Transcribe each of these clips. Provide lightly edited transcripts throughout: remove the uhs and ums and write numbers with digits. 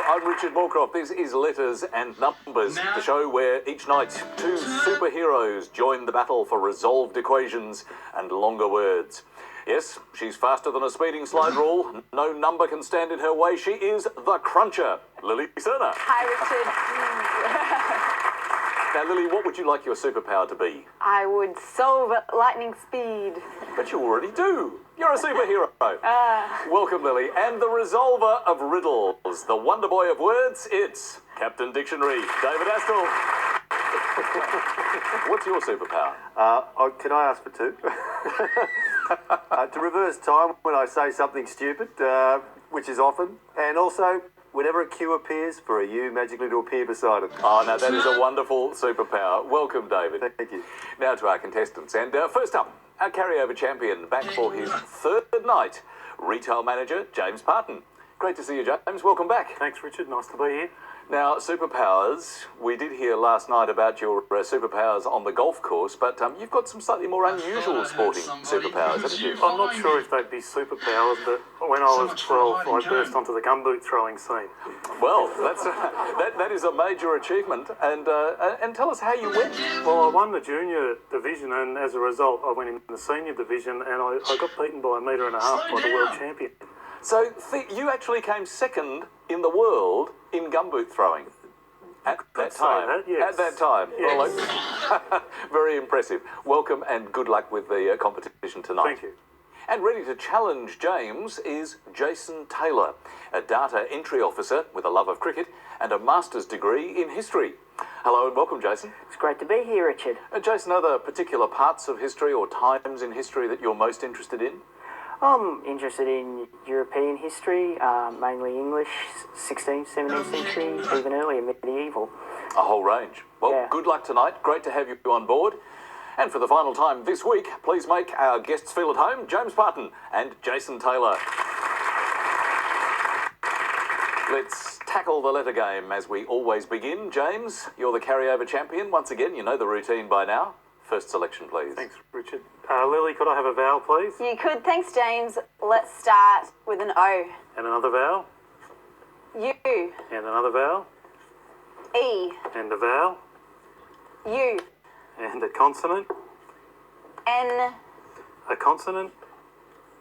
I'm Richard Morecroft. This is Letters and Numbers, the show where each night two superheroes join the battle for resolved equations and longer words. Yes, she's faster than a speeding slide rule. No number can stand in her way. She is the Cruncher, Lily Serna. Hi, Richard. Now, Lily, what would you like your superpower to be? I would solve at lightning speed. But you already do. You're a superhero. Welcome, Lily. And the resolver of riddles, the wonder boy of words, it's Captain Dictionary, David Astle. What's your superpower? Can I ask for two? To reverse time when I say something stupid, which is often, and also whenever a Q appears, for a U magically to appear beside it. Oh, no, that is a wonderful superpower. Welcome, David. Thank you. Now to our contestants. And first up, our carryover champion, back for his third night, retail manager, James Parton. Great to see you, James. Welcome back. Thanks, Richard. Nice to be here. Now, superpowers. We did hear last night about your superpowers on the golf course, but you've got some slightly more unusual sporting superpowers, haven't you? I'm not sure if they'd be superpowers, but when I was 12, I burst onto the gumboot throwing scene. Well, that is a major achievement. And tell us how you went. Well, I won the junior division, and as a result, I went into the senior division, and I got beaten by 1.5 metres by the world champion. So you actually came second in the world in gumboot throwing at that time. Yes. At that time. Yes. Well, very impressive. Welcome and good luck with the competition tonight. Thank you. And ready to challenge James is Jason Taylor, a data entry officer with a love of cricket and a master's degree in history. Hello and welcome, Jason. It's great to be here, Richard. Jason, are there particular parts of history or times in history that you're most interested in? I'm interested in European history, mainly English, 16th, 17th century, even earlier medieval. A whole range. Well, Yeah. Good luck tonight. Great to have you on board. And for the final time this week, please make our guests feel at home, James Parton and Jason Taylor. Let's tackle the letter game as we always begin. James, you're the carryover champion. Once again, you know the routine by now. First selection, please. Thanks, Richard. Lily, could I have a vowel, please? You could. Thanks, James. Let's start with an O. And another vowel. U. And another vowel. E. And a vowel. U. And a consonant. N. A consonant.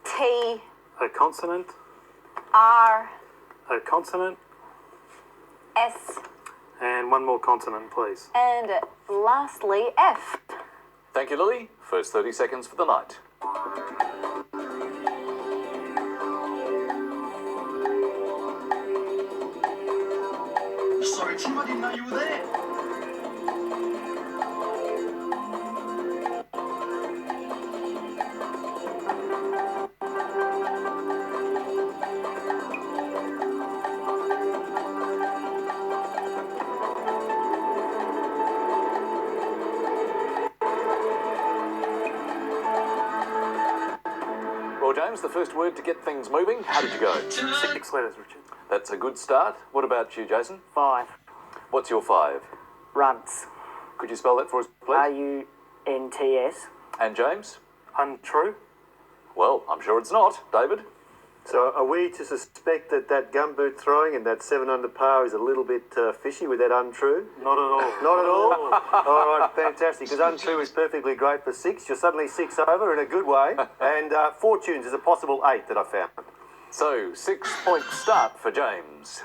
T. A consonant. R. A consonant. S. And one more consonant, please. And lastly, F. Thank you, Lily. First 30 seconds for the night. Sorry, Tim, I didn't know you were there. Well, James, the first word to get things moving. How did you go? 6 letters, Richard. That's a good start. What about you, Jason? 5. What's your 5? Runts. Could you spell that for us, please? R-U-N-T-S. And James? Untrue. Well, I'm sure it's not. David? So are we to suspect that gumboot throwing and that 7 under par is a little bit fishy with that untrue? Not at all. Not at all? All right, fantastic, because untrue is perfectly great for 6. You're suddenly 6 over in a good way. And fortunes is a possible 8 that I found. So, 6-point start for James.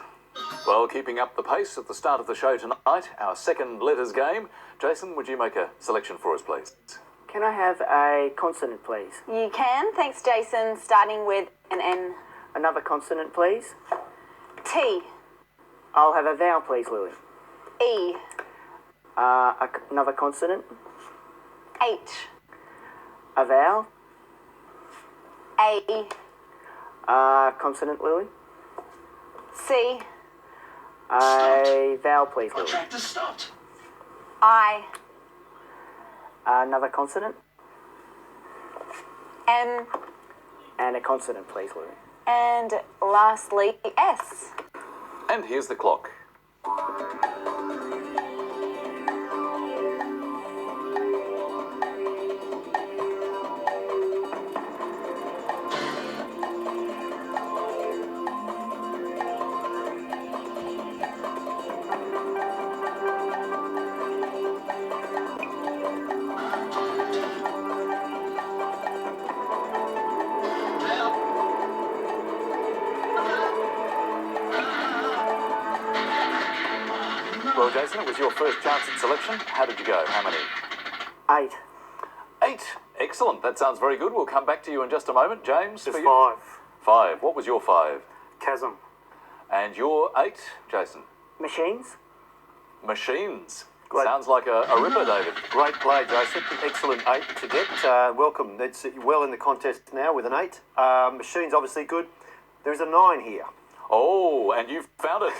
Well, keeping up the pace at the start of the show tonight, our second letters game. Jason, would you make a selection for us, please? Can I have a consonant, please? You can. Thanks, Jason. Starting with an N. Another consonant, please. T. I'll have a vowel, please, Lily. E. Another consonant. H. A vowel. A. Consonant, Lily. C. A vowel, please, My Lily. tractor stopped. I. Another consonant. M. And a consonant, please, Lily. And lastly, S. And here's the clock. Well, Jason, it was your first chance at selection. How did you go? How many? 8. 8. Excellent. That sounds very good. We'll come back to you in just a moment. James, Just for you? 5. 5. What was your 5? Chasm. And your 8, Jason? Machines. Machines. Great. Sounds like a ripper, David. Great play, Jason. Excellent 8 to get. Welcome. That's well in the contest now with an 8. Machines obviously good. There's a 9 here. Oh, and you've found it.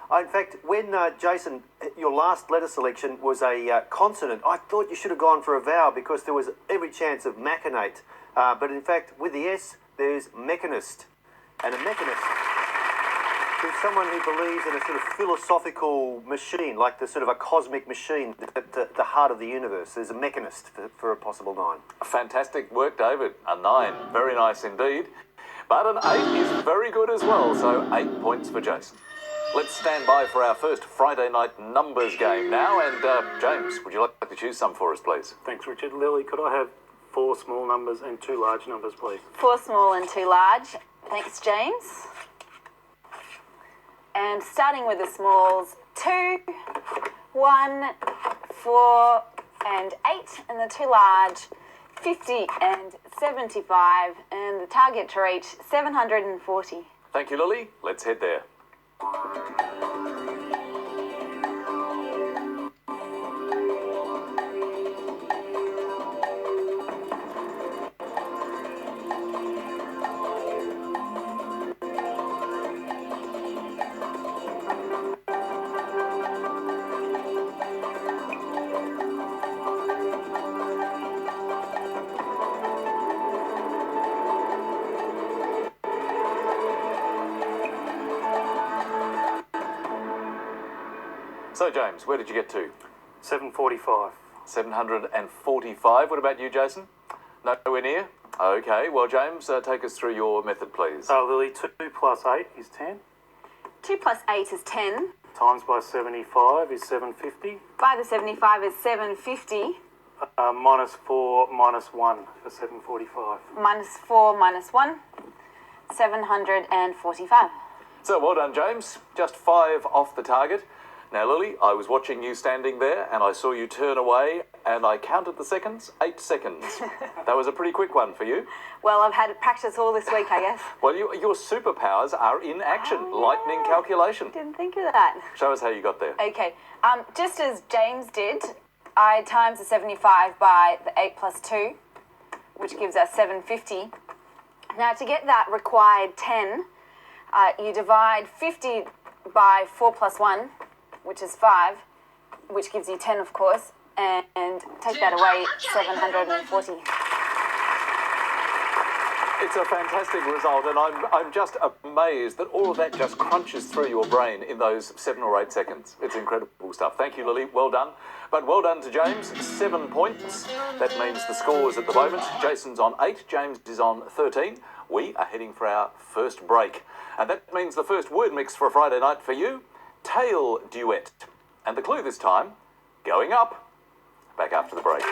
In fact, when Jason, your last letter selection was a consonant, I thought you should have gone for a vowel because there was every chance of machinate. But in fact, with the S, there's mechanist. And a mechanist is someone who believes in a sort of philosophical machine, like the sort of a cosmic machine, the heart of the universe. There's a mechanist for a possible 9. Fantastic work, David. A 9. Very nice indeed. But an 8 is very good as well, so 8 points for Jason. Let's stand by for our first Friday night numbers game now. And James, would you like to choose some for us, please? Thanks, Richard. Lily, could I have 4 small numbers and 2 large numbers, please? 4 small and 2 large. Thanks, James. And starting with the smalls, 2, 1, 4, and 8. And the 2 large, 50 and 75. And the target to reach, 740. Thank you, Lily. Let's head there. So, James, where did you get to? 745. 745. What about you, Jason? Nowhere near? Okay. Well, James, take us through your method, please. Lily, 2 plus 8 is 10. 2 plus 8 is 10. Times by 75 is 750. By the 75 is 750. Minus 4 minus 1 for 745. Minus 4 minus 1, 745. So, well done, James. Just 5 off the target. Now, Lily, I was watching you standing there and I saw you turn away and I counted the seconds. 8 seconds. That was a pretty quick one for you. Well, I've had practice all this week, I guess. Well, your superpowers are in action. Oh, yeah. Lightning calculation. Didn't think of that. Show us how you got there. Okay, just as James did, I times the 75 by the 8 plus 2, which gives us 750. Now, to get that required 10, you divide 50 by 4 plus 1, which is 5, which gives you 10, of course, and take that away, 740. It's a fantastic result, and I'm just amazed that all of that just crunches through your brain in those 7 or 8 seconds. It's incredible stuff. Thank you, Lily. Well done. But well done to James. 7 points. That means the scores at the moment. Jason's on 8. James is on 13. We are heading for our first break. And that means the first word mix for a Friday night for you, tail duet. And the clue this time, going up. Back after the break.